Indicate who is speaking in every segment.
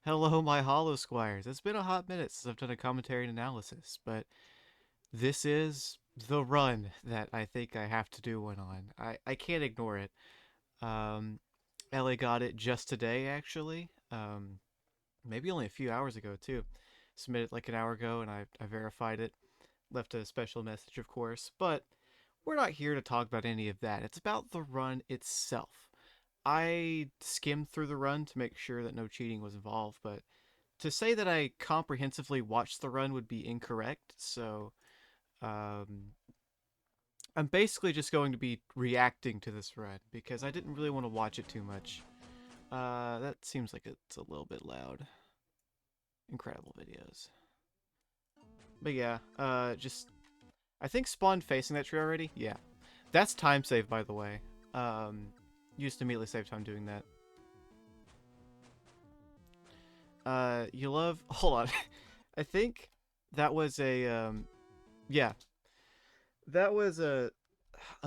Speaker 1: Hello, my Hollow Squires. It's been a hot minute since I've done a commentary and analysis, but this is the run that I think I have to do one on. I can't ignore it. Um, Ellie got it just today, actually. Maybe only a few hours ago, too. Submitted like an hour ago, and I verified it. Left a special message, of course, but we're not here to talk about any of that. It's about the run itself. I skimmed through the run to make sure that no cheating was involved, but to say that I comprehensively watched the run would be incorrect. So um, I'm basically just going to be reacting to this run because I didn't really want to watch it too much. That seems like it's a little bit loud. Incredible videos. But yeah, just I think spawned facing that tree already. Yeah, that's time save by the way. Um, used to immediately save time doing that. You love. Hold on. I think that was a yeah, that was a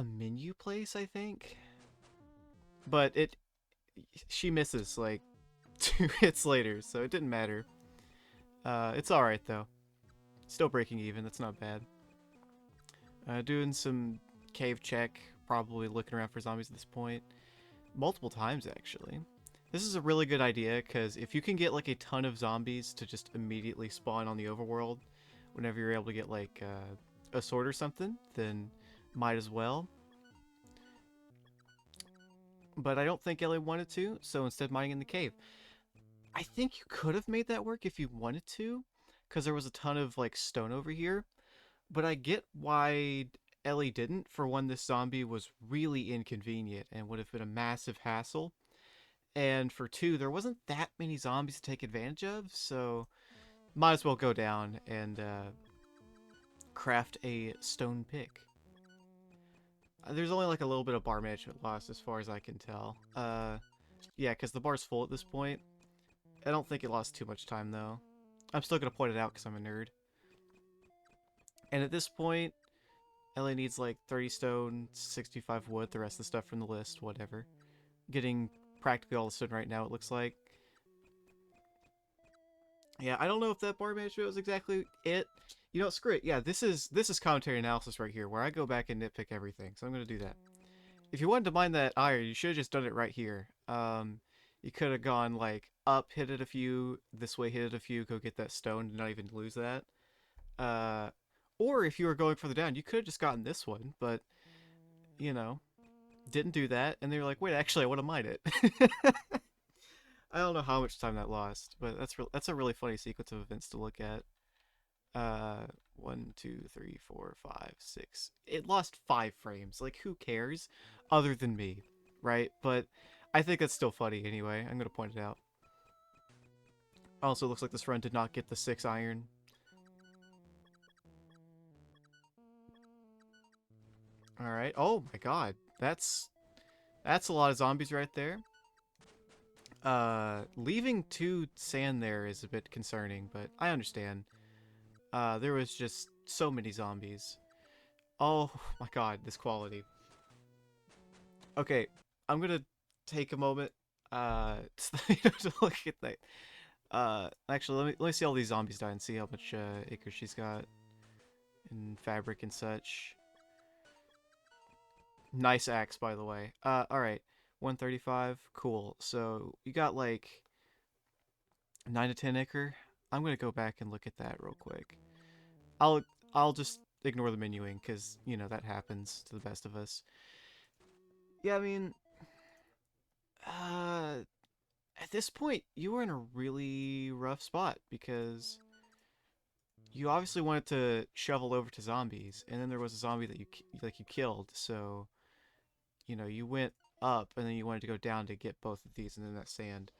Speaker 1: menu place, I think. But she misses like 2 hits later, so it didn't matter. It's all right though. Still breaking even. That's not bad. Doing some cave check, probably looking around for zombies at this point, multiple times actually. This is a really good idea because if you can get like a ton of zombies to just immediately spawn on the overworld, whenever you're able to get like a sword or something, then might as well. But I don't think Ellie wanted to, so instead mining in the cave. I think you could have made that work if you wanted to, because there was a ton of like stone over here. But I get why Ellie didn't. For one, this zombie was really inconvenient and would have been a massive hassle. And for two, there wasn't that many zombies to take advantage of, so might as well go down and craft a stone pick. There's only like a little bit of bar management loss as far as I can tell. Yeah, because the bar's full at this point. I don't think it lost too much time though. I'm still gonna point it out because I'm a nerd. And at this point, Ellie needs like 30 stone, 65 wood, the rest of the stuff from the list, whatever. Getting practically all the stone right now, it looks like. Yeah, I don't know if that bar management was exactly it. You know, screw it. Yeah, this is commentary analysis right here, where I go back and nitpick everything. So I'm gonna do that. If you wanted to mine that iron, you should have just done it right here. You could have gone like up, hit it a few, this way hit it a few, go get that stone, and not even lose that. Uh, or if you were going further down, you could have just gotten this one, but you know, didn't do that, and they were like, wait, actually, I want to mine it. I don't know how much time that lost, but that's a really funny sequence of events to look at. Uh, 1, 2, 3, 4, 5, 6. It lost 5 frames. Like, who cares, other than me, right? But I think that's still funny anyway. I'm gonna point it out. Also, looks like this run did not get the 6 iron. All right. Oh my God, that's a lot of zombies right there. Leaving 2 sand there is a bit concerning, but I understand. There was just so many zombies. Oh my God, this quality. Okay, I'm gonna take a moment to look at that. Actually, let me see all these zombies die and see how much acres she's got in fabric and such. Nice axe, by the way. All right, 135. Cool. So you got like 9 to 10 acre. I'm gonna go back and look at that real quick. I'll I'll just ignore the menuing because you know that happens to the best of us. Yeah, I mean, uh, at this point, you were in a really rough spot because you obviously wanted to shovel over to zombies, and then there was a zombie that you killed. So you know you went up, and then you wanted to go down to get both of these, and then that sand.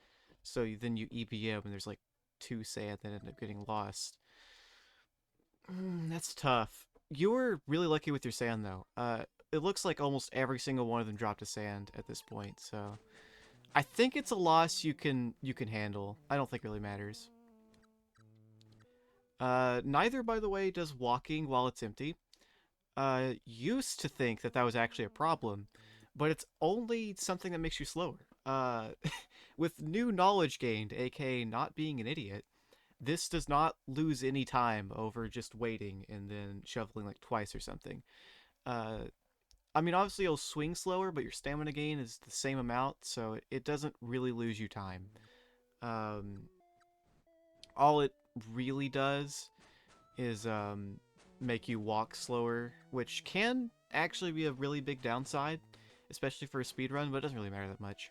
Speaker 1: So then you EBM, and there's like 2 sand that end up getting lost. That's tough. You were really lucky with your sand though. It looks like almost every single one of them dropped a sand at this point. So I think it's a loss you can handle. I don't think it really matters. Neither, by the way, does walking while it's empty. Used to think that that was actually a problem, but it's only something that makes you slower. Uh, with new knowledge gained, aka not being an idiot, this does not lose any time over just waiting and then shoveling like twice or something. Uh, I mean, obviously you'll swing slower, but your stamina gain is the same amount, so it doesn't really lose you time. Um, all it really does is make you walk slower, which can actually be a really big downside, especially for a speed run, but it doesn't really matter that much.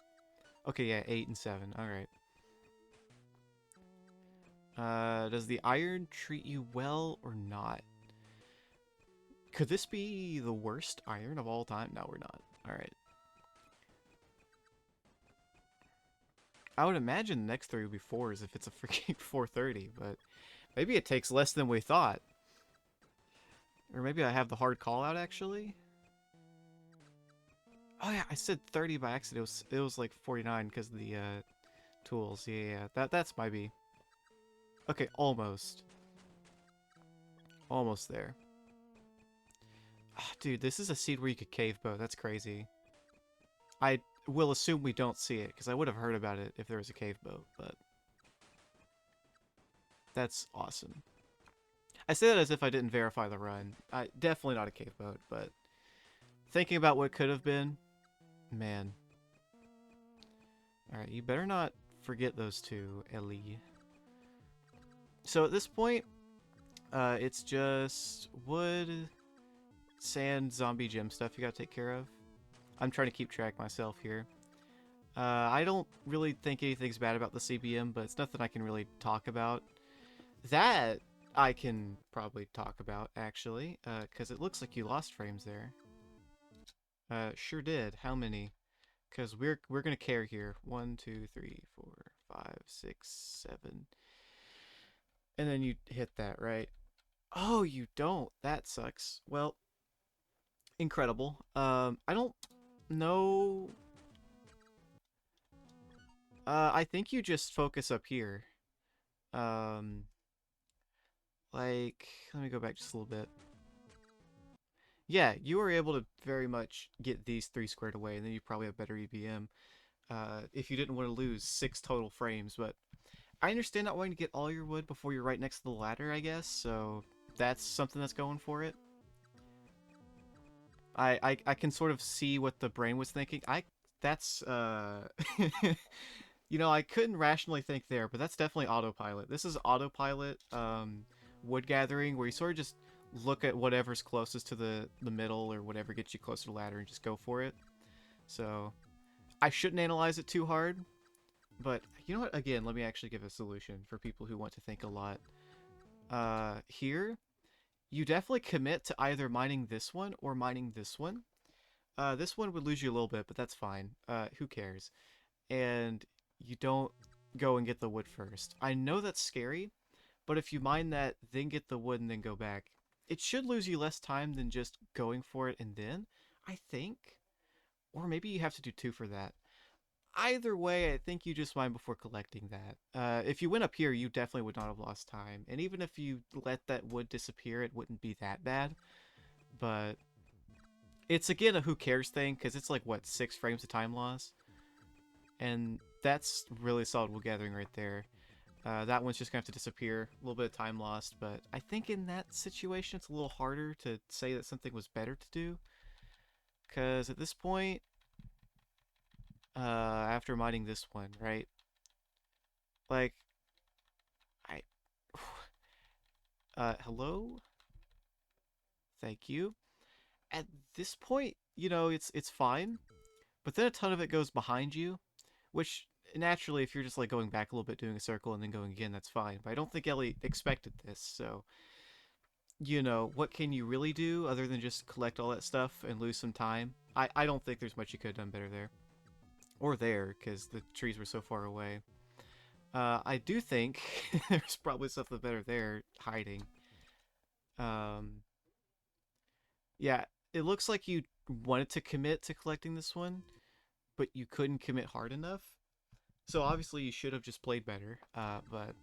Speaker 1: Okay, yeah, 8 and 7. All right. Does the iron treat you well or not? Could this be the worst iron of all time? No, we're not. All right. I would imagine the next three would be fours if it's a freaking 430, but maybe it takes less than we thought. Or maybe I have the hard call out actually. Oh yeah, I said 30 by accident. It was like 49 because of the tools. Yeah, that's my B. Okay, almost. Almost there. Oh, dude, this is a seed where you could cave bow. That's crazy. I will assume we don't see it because I would have heard about it if there was a cave boat, but that's awesome. I say that as if I didn't verify the run. Definitely not a cave boat, but thinking about what could have been, man. All right, you better not forget those two, Ellie. So at this point, it's just wood, sand, zombie, gym stuff you gotta take care of. I'm trying to keep track myself here. I don't really think anything's bad about the CBM, but it's nothing I can really talk about. That I can probably talk about, actually, because it looks like you lost frames there. Sure did. How many? Because we're gonna care here. 1, 2, 3, 4, 5, 6, 7. And then you hit that, right? Oh, you don't. That sucks. Well, incredible. I don't know. I think you just focus up here. Um, like, let me go back just a little bit. Yeah, you were able to very much get these three squared away, and then you probably have better EBM. If you didn't want to lose 6 total frames, but I understand not wanting to get all your wood before you're right next to the ladder, I guess, so that's something that's going for it. I can sort of see what the brain was thinking. That's you know, I couldn't rationally think there, but that's definitely autopilot. This is autopilot wood gathering where you sort of just look at whatever's closest to the middle or whatever gets you closer to the ladder and just go for it. So I shouldn't analyze it too hard, but you know what? Again, let me actually give a solution for people who want to think a lot. Here, you definitely commit to either mining this one or mining this one. This one would lose you a little bit, but that's fine. Who cares? And you don't go and get the wood first. I know that's scary, but if you mine that, then get the wood and then go back, it should lose you less time than just going for it and then, I think. Or maybe you have to do two for that. Either way, I think you just mine before collecting that. If you went up here, you definitely would not have lost time. And even if you let that wood disappear, it wouldn't be that bad. But it's again a who cares thing, because it's like, what, 6 frames of time loss? And that's really solid wood gathering right there. That one's just gonna have to disappear. A little bit of time lost, but I think in that situation it's a little harder to say that something was better to do. Because at this point, after mining this one, right? Like, I... hello? Thank you. At this point, you know, it's fine. But then a ton of it goes behind you, which naturally, if you're just like going back a little bit, doing a circle, and then going again, that's fine. But I don't think Ellie expected this, so you know, what can you really do other than just collect all that stuff and lose some time? I don't think there's much you could have done better there. Or there, because the trees were so far away. I do think there's probably something better there, hiding. Um, yeah, it looks like you wanted to commit to collecting this one, but you couldn't commit hard enough. So obviously you should have just played better. But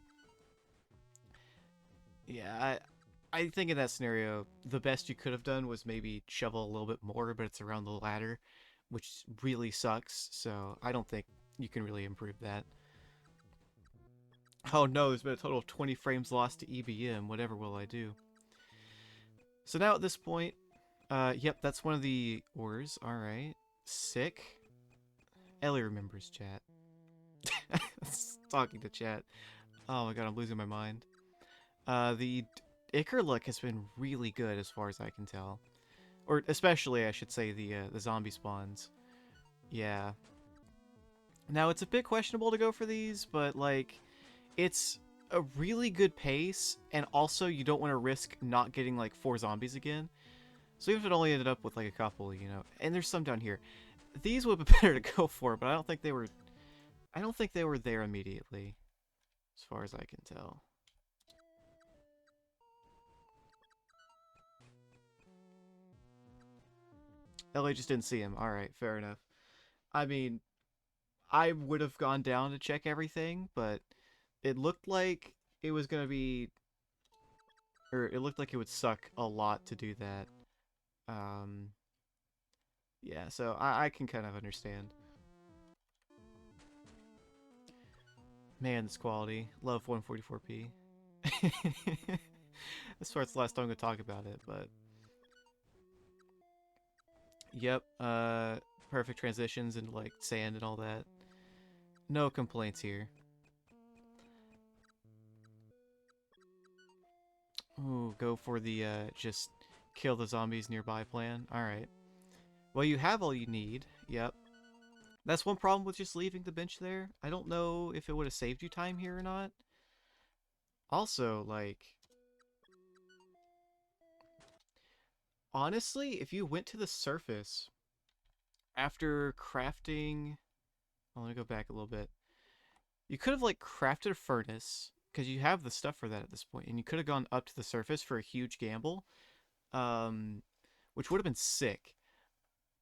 Speaker 1: yeah, I think in that scenario, the best you could have done was maybe shovel a little bit more, but it's around the ladder, which really sucks. So I don't think you can really improve that. Oh no, there's been a total of 20 frames lost to EBM. Whatever will I do? So now at this point, yep, that's one of the ores. All right, sick. Ellie remembers chat. Talking to chat. Oh my god, I'm losing my mind. The Icar look has been really good as far as I can tell, or especially I should say the zombie spawns. Yeah. Now it's a bit questionable to go for these, but like, it's a really good pace, and also you don't want to risk not getting like 4 zombies again. So even if it only ended up with like a couple, you know, and there's some down here, these would be better to go for, but I don't think they were. I don't think they were there immediately, as far as I can tell. Ellie just didn't see him. All right, fair enough. I mean, I would have gone down to check everything, but it looked like it was gonna be, or it looked like it would suck a lot to do that. Um, yeah, so I can kind of understand. Man, this quality. Love 144p. This part's the last time I'm gonna talk about it, but yep, perfect transitions into like sand and all that. No complaints here. Ooh, go for the just kill the zombies nearby plan. Alright. Well, you have all you need. Yep. That's one problem with just leaving the bench there. I don't know if it would have saved you time here or not. Also, like, honestly, if you went to the surface after crafting... Well, let me go back a little bit. You could have, like, crafted a furnace, because you have the stuff for that at this point, and you could have gone up to the surface for a huge gamble, um, which would have been sick.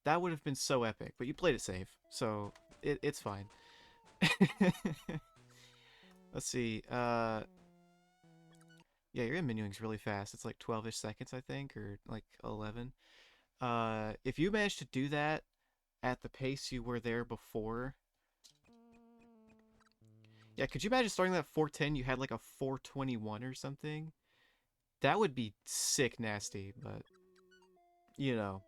Speaker 1: That would have been so epic, but you played it safe, so it's fine. Let's see. Yeah, your menuing's really fast. It's like 12-ish seconds, I think, or like 11. If you manage to do that at the pace you were there before, yeah, could you imagine starting that at 410? You had like a 421 or something. That would be sick nasty, but you know,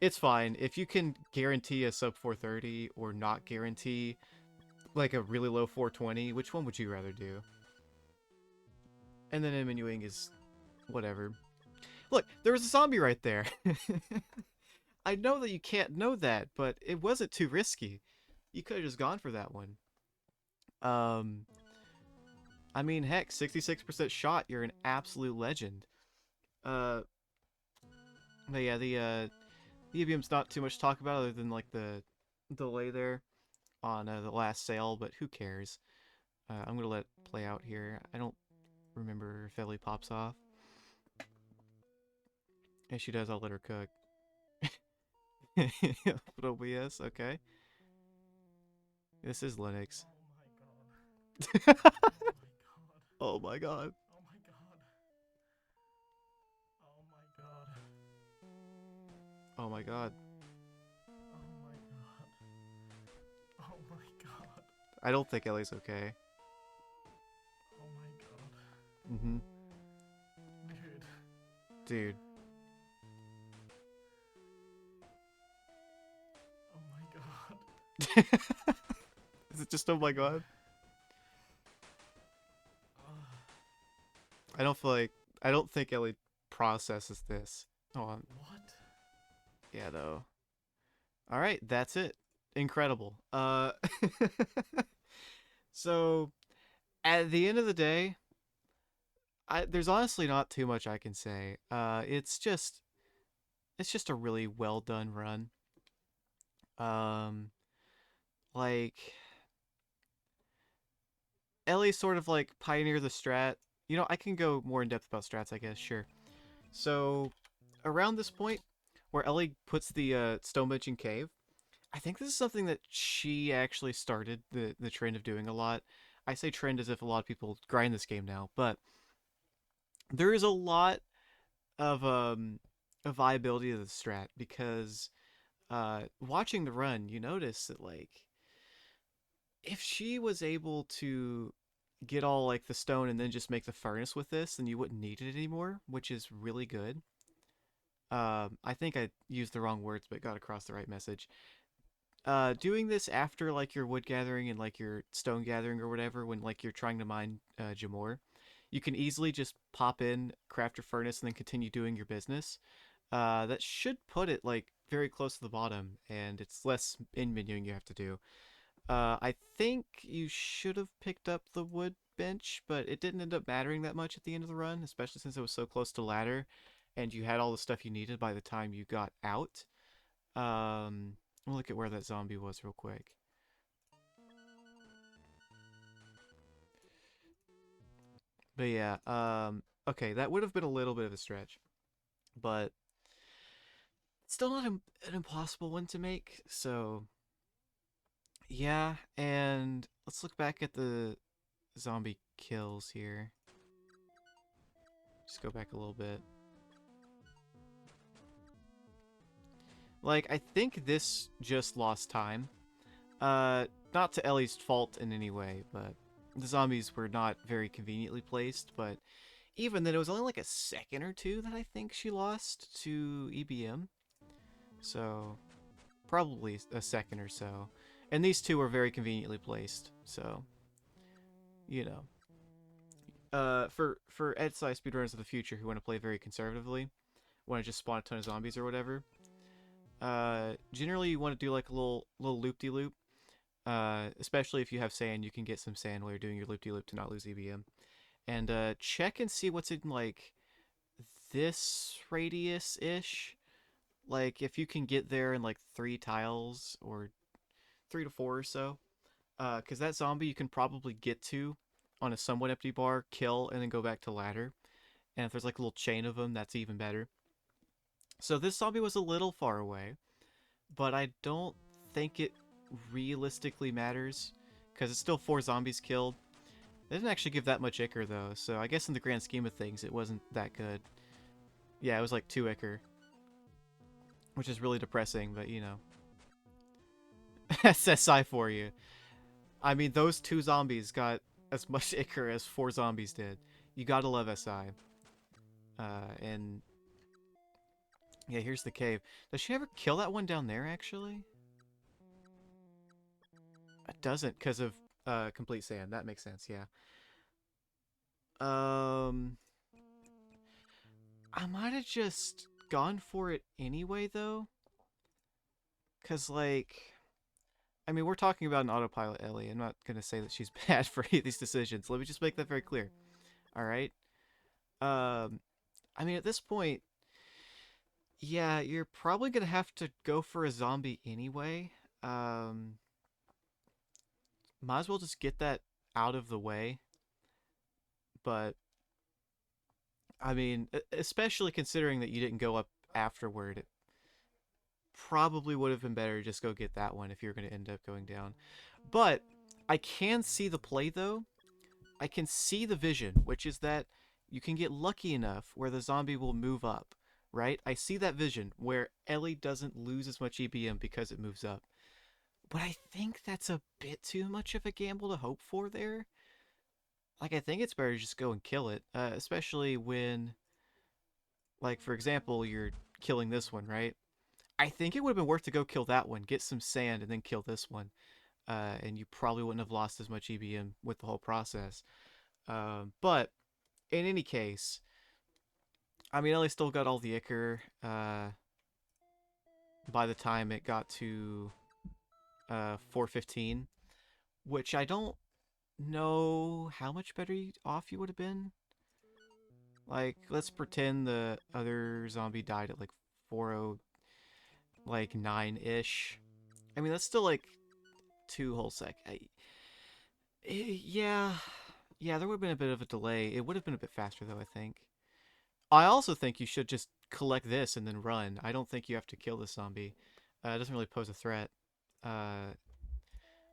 Speaker 1: it's fine. If you can guarantee a sub 430 or not guarantee like a really low 420, which one would you rather do? And then menuing is whatever. Look, there was a zombie right there. I know that you can't know that, but it wasn't too risky. You could have just gone for that one. Um, I mean, heck, 66% shot. You're an absolute legend. Uh, but yeah, the EBM's not too much to talk about other than like the delay there on the last sale, but who cares? I'm gonna let it play out here. I don't remember if Ellie pops off. If she does, I'll let her cook. But OBS, okay. This is Linux. Oh my god.
Speaker 2: Oh my god. Oh my god.
Speaker 1: Oh my god.
Speaker 2: Oh my god. Oh my god.
Speaker 1: I don't think Ellie's okay.
Speaker 2: Oh my god.
Speaker 1: Mm-hmm.
Speaker 2: Dude.
Speaker 1: Dude.
Speaker 2: Oh my god.
Speaker 1: Is it just oh my god? I don't feel like I don't think Ellie processes this. Oh,
Speaker 2: What?
Speaker 1: yeah, though. All right, that's it. Incredible. So at the end of the day, there's honestly not too much I can say. It's just a really well done run. Um, like Ellie sort of like pioneered the strat. You know, I can go more in depth about strats, I guess. Sure. So around this point, where Ellie puts the stone bench in cave, I think this is something that she actually started the trend of doing a lot. I say trend as if a lot of people grind this game now, but there is a lot of a viability of the strat because watching the run, you notice that like If she was able to get all like the stone and then just make the furnace with this, then you wouldn't need it anymore, which is really good. I think I used the wrong words, but got across the right message. Doing this after like your wood gathering and like your stone gathering or whatever, when like you're trying to mine Jamor, you can easily just pop in, craft your furnace, and then continue doing your business. That should put it like very close to the bottom, and it's less in menuing you have to do. I think you should have picked up the wood bench, but it didn't end up mattering that much at the end of the run, especially since it was so close to ladder, and you had all the stuff you needed by the time you got out. We'll look at where that zombie was real quick. But yeah, okay, that would have been a little bit of a stretch, but still not an impossible one to make. So yeah, and let's look back at the zombie kills here. Just go back a little bit. Like, I think this just lost time. Not to Ellie's fault in any way, but the zombies were not very conveniently placed. But even then, it was only like a second or two that I think she lost to EBM. So, probably a second or so. And these two were very conveniently placed, so, you know. For Ed-Size speedrunners of the future who want to play very conservatively, want to just spawn a ton of zombies or whatever, generally you want to do like a little loop-de-loop. Especially if you have sand, you can get some sand while you're doing your loop-de-loop to not lose EBM. And check and see what's in like this radius-ish. Like if you can get there in like 3 tiles or 3 to 4 or so. Because that zombie you can probably get to on a somewhat empty bar, kill, and then go back to ladder. And if there's like a little chain of them, that's even better. So this zombie was a little far away, but I don't think it realistically matters because it's still 4 zombies killed. They didn't actually give that much Ichor though, so I guess in the grand scheme of things, it wasn't that good. Yeah, it was like 2 Ichor, which is really depressing, but you know. SSI for you. I mean, those 2 zombies got as much Ichor as 4 zombies did. You gotta love SI. And yeah, here's the cave. Does she ever kill that one down there, actually? It doesn't, because of complete sand. That makes sense, yeah. Um, I might have just gone for it anyway, though. Because, like, I mean, we're talking about an autopilot Ellie. I'm not going to say that she's bad for any of these decisions. Let me just make that very clear. All right? Um, I mean, at this point, yeah, you're probably going to have to go for a zombie anyway. Um, might as well just get that out of the way. But, I mean, especially considering that you didn't go up afterward, it probably would have been better to just go get that one if you're going to end up going down. But I can see the play, though. I can see the vision, which is that you can get lucky enough where the zombie will move up, right? I see that vision where Ellie doesn't lose as much EBM because it moves up. But I think that's a bit too much of a gamble to hope for there. Like, I think it's better to just go and kill it, especially when, like, for example, you're killing this one, right? I think it would have been worth to go kill that one, get some sand, and then kill this one. And you probably wouldn't have lost as much EBM with the whole process. But in any case, I mean, Ellie still got all the Ichor by the time it got to 415, which I don't know how much better off you would have been. Like, let's pretend the other zombie died at like 40, like 9-ish. I mean, that's still like 2 whole yeah, yeah, there would have been a bit of a delay. It would have been a bit faster though, I think. I also think you should just collect this and then run. I don't think you have to kill this zombie. It doesn't really pose a threat. Uh,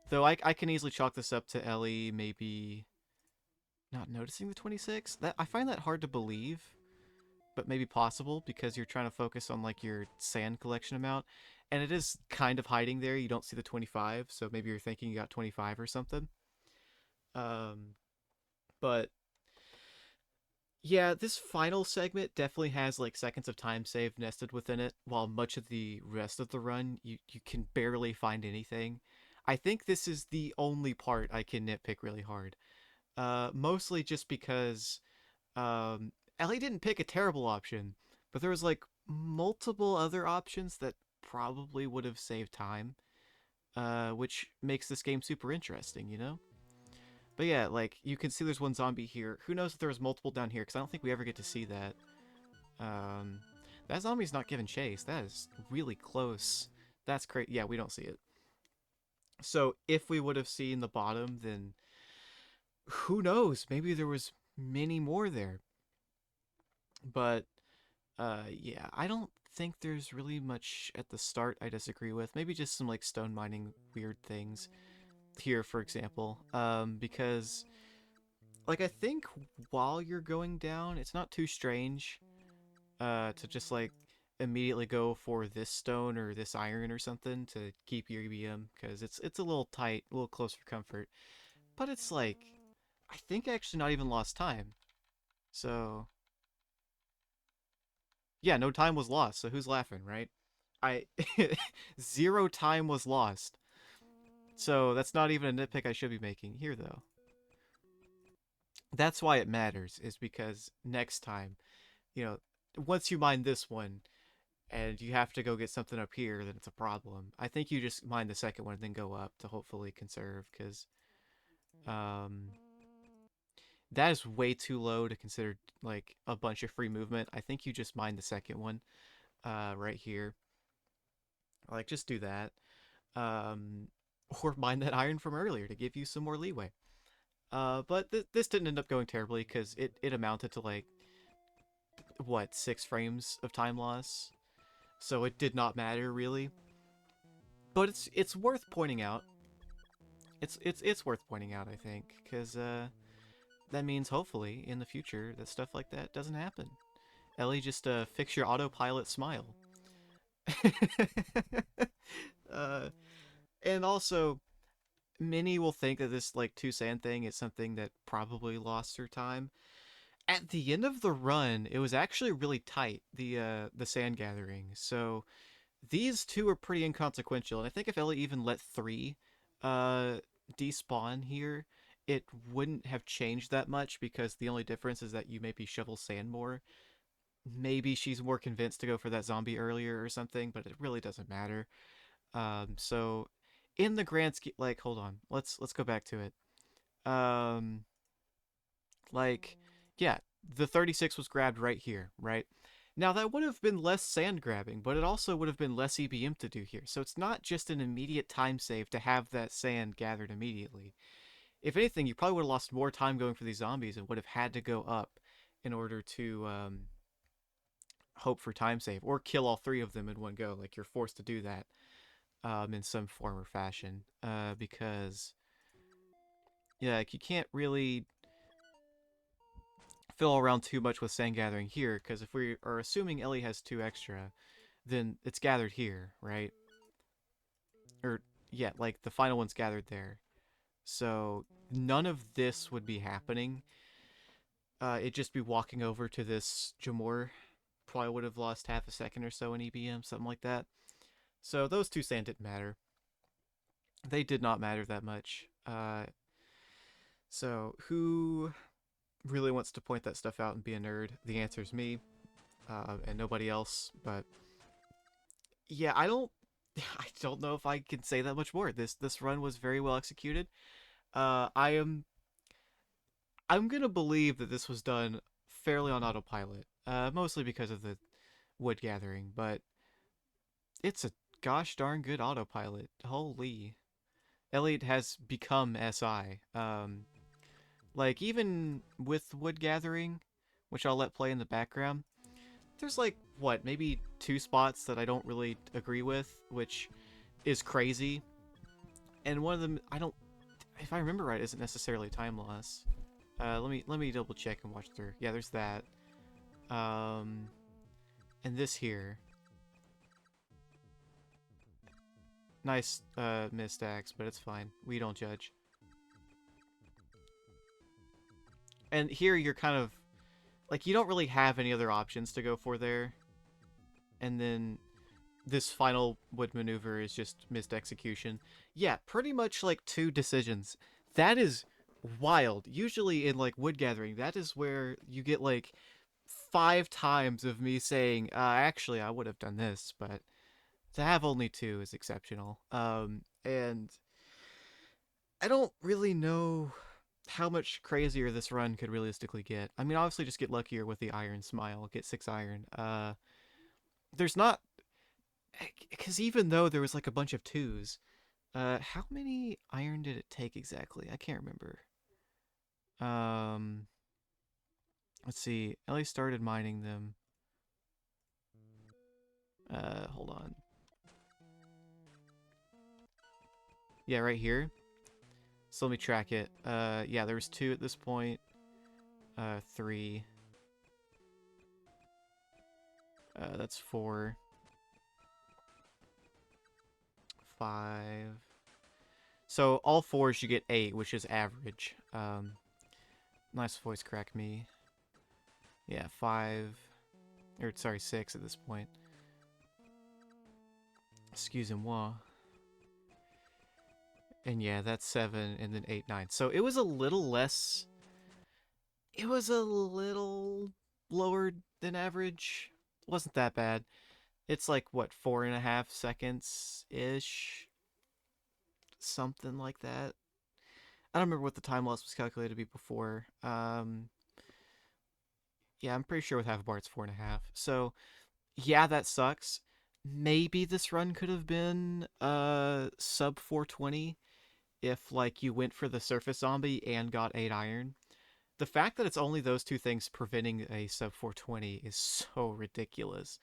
Speaker 1: though I can easily chalk this up to Ellie maybe not noticing the 26. That I find that hard to believe, but maybe possible because you're trying to focus on like your sand collection amount. and it is kind of hiding there. You don't see the 25, so maybe you're thinking you got 25 or something. Um, but yeah, this final segment definitely has like seconds of time saved nested within it, while much of the rest of the run you can barely find anything. I think this is the only part I can nitpick really hard. Mostly just because Ellie didn't pick a terrible option, but there was like multiple other options that probably would have saved time, which makes this game super interesting, you know? But yeah, like you can see there's one zombie here. Who knows if there was multiple down here? Because I don't think we ever get to see that. Um, that zombie's not giving chase. That is really close. That's crazy. Yeah, we don't see it. So if we would have seen the bottom, then who knows? Maybe there was many more there. But yeah, I don't think there's really much at the start I disagree with. Maybe just some like stone mining weird things here, for example. Because like I think while you're going down, it's not too strange to just like immediately go for this stone or this iron or something to keep your EBM because it's a little tight, a little close for comfort. But it's like I think actually not even lost time. So yeah, no time was lost. So who's laughing, right? I zero time was lost. So that's not even a nitpick I should be making here though. That's why it matters is because next time, you know, once you mine this one, and you have to go get something up here, then it's a problem. I think you just mine the second one and then go up to hopefully conserve, because um, that is way too low to consider like a bunch of free movement. I think you just mine the second one right here. Like, just do that. Um, or mine that iron from earlier to give you some more leeway. But this didn't end up going terribly because it amounted to like, what, 6 frames of time loss? So it did not matter really. But it's worth pointing out. It's worth pointing out, I think, because that means hopefully in the future that stuff like that doesn't happen. Ellie, just fix your autopilot smile. uh, and also, many will think that this like two sand thing is something that probably lost her time. At the end of the run, it was actually really tight, the sand gathering. So these two are pretty inconsequential, and I think if Ellie even let 3 uh, despawn here, it wouldn't have changed that much because the only difference is that you maybe shovel sand more. Maybe she's more convinced to go for that zombie earlier or something, but it really doesn't matter. So in the grand scheme, like, hold on, let's go back to it. Um, like, yeah, the 36 was grabbed right here, right? Now, that would have been less sand grabbing, but it also would have been less EBM to do here. So it's not just an immediate time save to have that sand gathered immediately. If anything, you probably would have lost more time going for these zombies and would have had to go up in order to hope for time save or kill all 3 of them in one go. Like, you're forced to do that in some form or fashion because, yeah, like, you can't really fill around too much with sand gathering here because if we are assuming Ellie has 2 extra, then it's gathered here, right? Or yeah, like the final one's gathered there. So none of this would be happening. It'd just be walking over to this Jamor. Probably would have lost half a second or so in EBM, something like that. So those 2 sand didn't matter. They did not matter that much. So who really wants to point that stuff out and be a nerd? The answer is me, and nobody else. But yeah, I don't, I don't know if I can say that much more. This run was very well executed. I'm gonna believe that this was done fairly on autopilot, mostly because of the wood gathering. But it's a gosh darn good autopilot. Holy, Elliot has become SI. Like even with wood gathering, which I'll let play in the background, there's like what maybe 2 spots that I don't really agree with, which is crazy. And one of them I don't, if I remember right, isn't necessarily time loss. Let me double check and watch through. Yeah, there's that. Um, and this here. Nice missed axe, but it's fine. We don't judge. And here you're kind of like you don't really have any other options to go for there. And then this final wood maneuver is just missed execution. Yeah, pretty much like two decisions. That is wild. Usually in like wood gathering, that is where you get like 5 times of me saying, actually, I would have done this, but to have only two is exceptional. And I don't really know how much crazier this run could realistically get. I mean, obviously, just get luckier with the iron smile, get 6 iron. There's not, because even though there was like a bunch of twos, how many iron did it take exactly? I can't remember. Um, let's see. Ellie started mining them. Hold on. Yeah, right here. So let me track it. Yeah, there was 2 at this point. 3. That's 4. 5. So all fours you get 8, which is average. Nice voice crack me. Yeah, 5. Or sorry, 6 at this point. Excusez-moi. And yeah, that's 7, and then 8, 9. So it was a little less. It was a little lower than average. It wasn't that bad. It's like what 4.5 seconds ish, something like that. I don't remember what the time loss was calculated to be before. Yeah, I'm pretty sure with half a bar it's 4.5. So yeah, that sucks. Maybe this run could have been sub 420 if like you went for the surface zombie and got 8 iron. The fact that it's only those two things preventing a sub 420 is so ridiculous.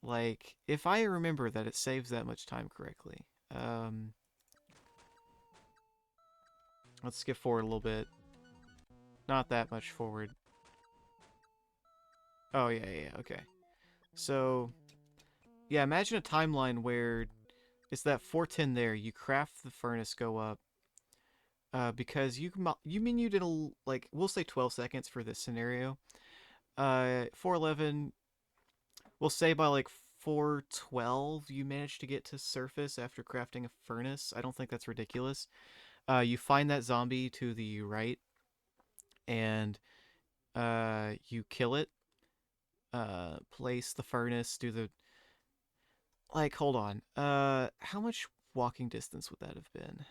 Speaker 1: Like, if I remember that it saves that much time correctly. Um, let's skip forward a little bit. Not that much forward. Oh, yeah, yeah, okay. So, yeah, imagine a timeline where it's that 410 there. You craft the furnace go up. Because you mean you did like, we'll say 12 seconds for this scenario. 411, we'll say by like 412 you managed to get to surface after crafting a furnace. I don't think that's ridiculous. You find that zombie to the right, and you kill it. Place the furnace. Do the like. Hold on. How much walking distance would that have been?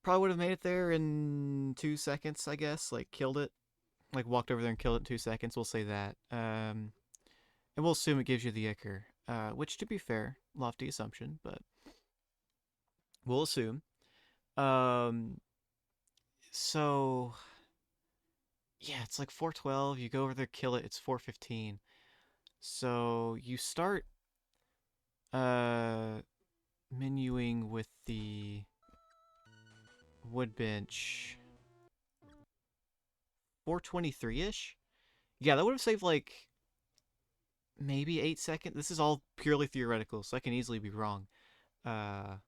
Speaker 1: Probably would have made it there in 2 seconds, I guess. Like killed it. Like walked over there and killed it in 2 seconds. We'll say that. And we'll assume it gives you the ichor. Which, to be fair, lofty assumption, but we'll assume. Um, so yeah, it's like 412. You go over there, kill it. It's 415. So you start uh menuing with the wood bench 423-ish. Yeah, that would have saved like maybe 8 seconds. This is all purely theoretical, so I can easily be wrong. Uh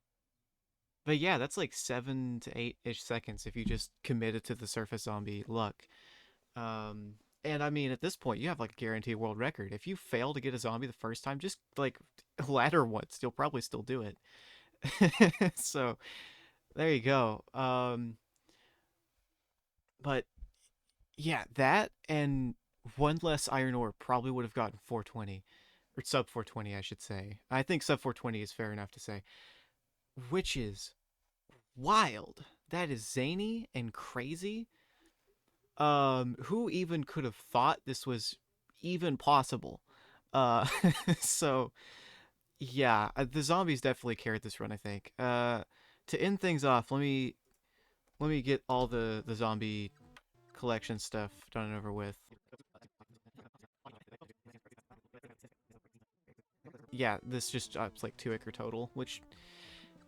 Speaker 1: but yeah, that's like 7 to 8-ish seconds if you just committed to the surface zombie luck. Um, and I mean, at this point, you have like a guaranteed world record. If you fail to get a zombie the first time, just like ladder once, you'll probably still do it. So there you go. But yeah, that and one less iron ore probably would have gotten 420 or sub 420, I should say. I think sub 420 is fair enough to say, which is wild. That is zany and crazy. Who even could have thought this was even possible? Uh, so yeah, the zombies definitely carried this run, I think. To end things off, let me get all the zombie collection stuff done and over with. Yeah, this just it's like 2 acre total, which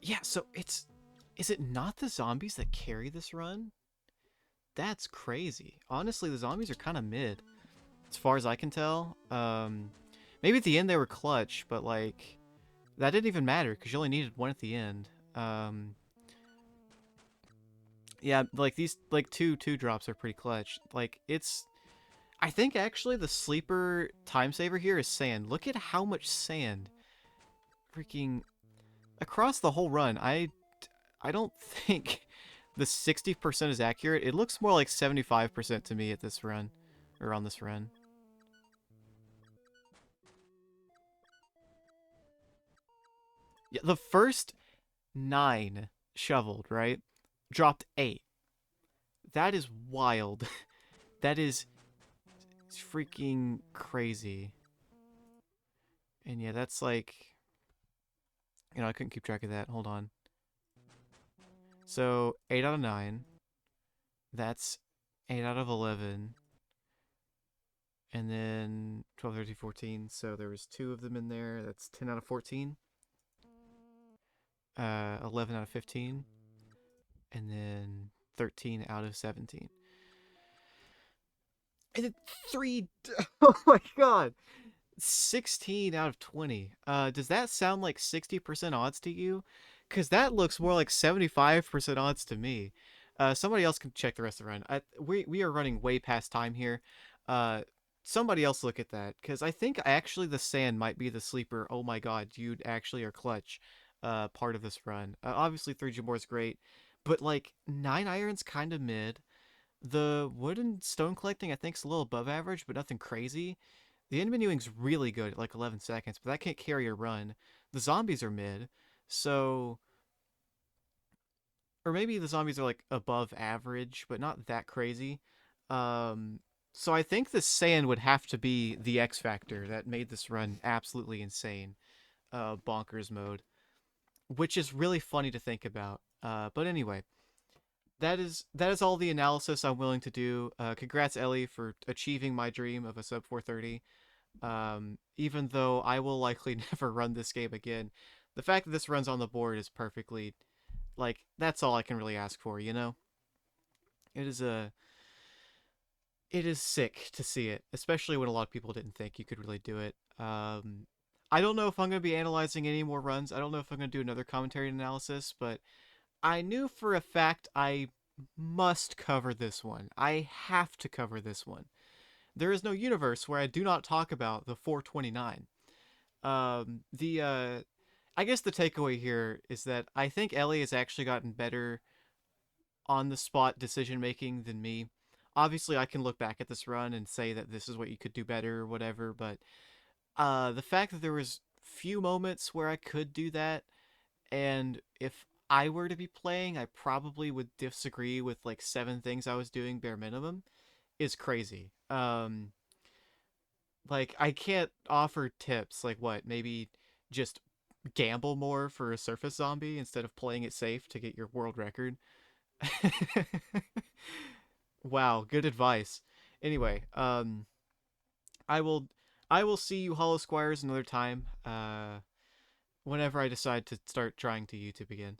Speaker 1: yeah, so it's is it not the zombies that carry this run? That's crazy. Honestly, the zombies are kind of mid, as far as I can tell. Maybe at the end they were clutch, but like that didn't even matter because you only needed one at the end. Um, yeah, like these like two drops are pretty clutch. Like it's I think actually the sleeper time saver here is sand. Look at how much sand freaking across the whole run. I don't think the 60% is accurate. It looks more like 75% to me at this run or on this run. Yeah, the first 9 shoveled, right? Dropped 8. That is wild. That is freaking crazy. And yeah, that's like, I couldn't keep track of that. Hold on. So 8 out of 9. That's 8 out of 11. And then 12, 13, 14. So there was 2 of them in there. That's 10 out of 14. 11 out of 15. And then 13 out of 17. And then 3. Oh my god. 16 out of 20. Does that sound like 60% odds to you? Because that looks more like 75% odds to me. Somebody else can check the rest of the run. We are running way past time here. Uh, somebody else look at that. Because I think actually the sand might be the sleeper. Oh my god, you actually are clutch part of this run. Obviously, 3G more is great. But like, 9 iron's kind of mid. The wood and stone collecting, I think, is a little above average, but nothing crazy. The end menuing's really good at like 11 seconds, but that can't carry a run. The zombies are mid, so. Or maybe the zombies are like above average, but not that crazy. Um, so I think the sand would have to be the X factor that made this run absolutely insane. Bonkers mode, which is really funny to think about. But anyway, that is all the analysis I'm willing to do. Congrats, Ellie, for achieving my dream of a sub 430. Even though I will likely never run this game again, the fact that this runs on the board is perfectly like that's all I can really ask for. It is a it is sick to see it, especially when a lot of people didn't think you could really do it. I don't know if I'm going to be analyzing any more runs. I don't know if I'm going to do another commentary analysis, but I knew for a fact I must cover this one. I have to cover this one. There is no universe where I do not talk about the 429. The I guess the takeaway here is that I think Ellie has actually gotten better on the spot decision making than me. Obviously, I can look back at this run and say that this is what you could do better or whatever, but the fact that there was few moments where I could do that, and if I were to be playing, I probably would disagree with like 7 things I was doing bare minimum, is crazy. Like I can't offer tips like what maybe just gamble more for a surface zombie instead of playing it safe to get your world record. Wow, good advice. Anyway, I will I will see you Hollow Squires another time. Whenever I decide to start trying to YouTube again.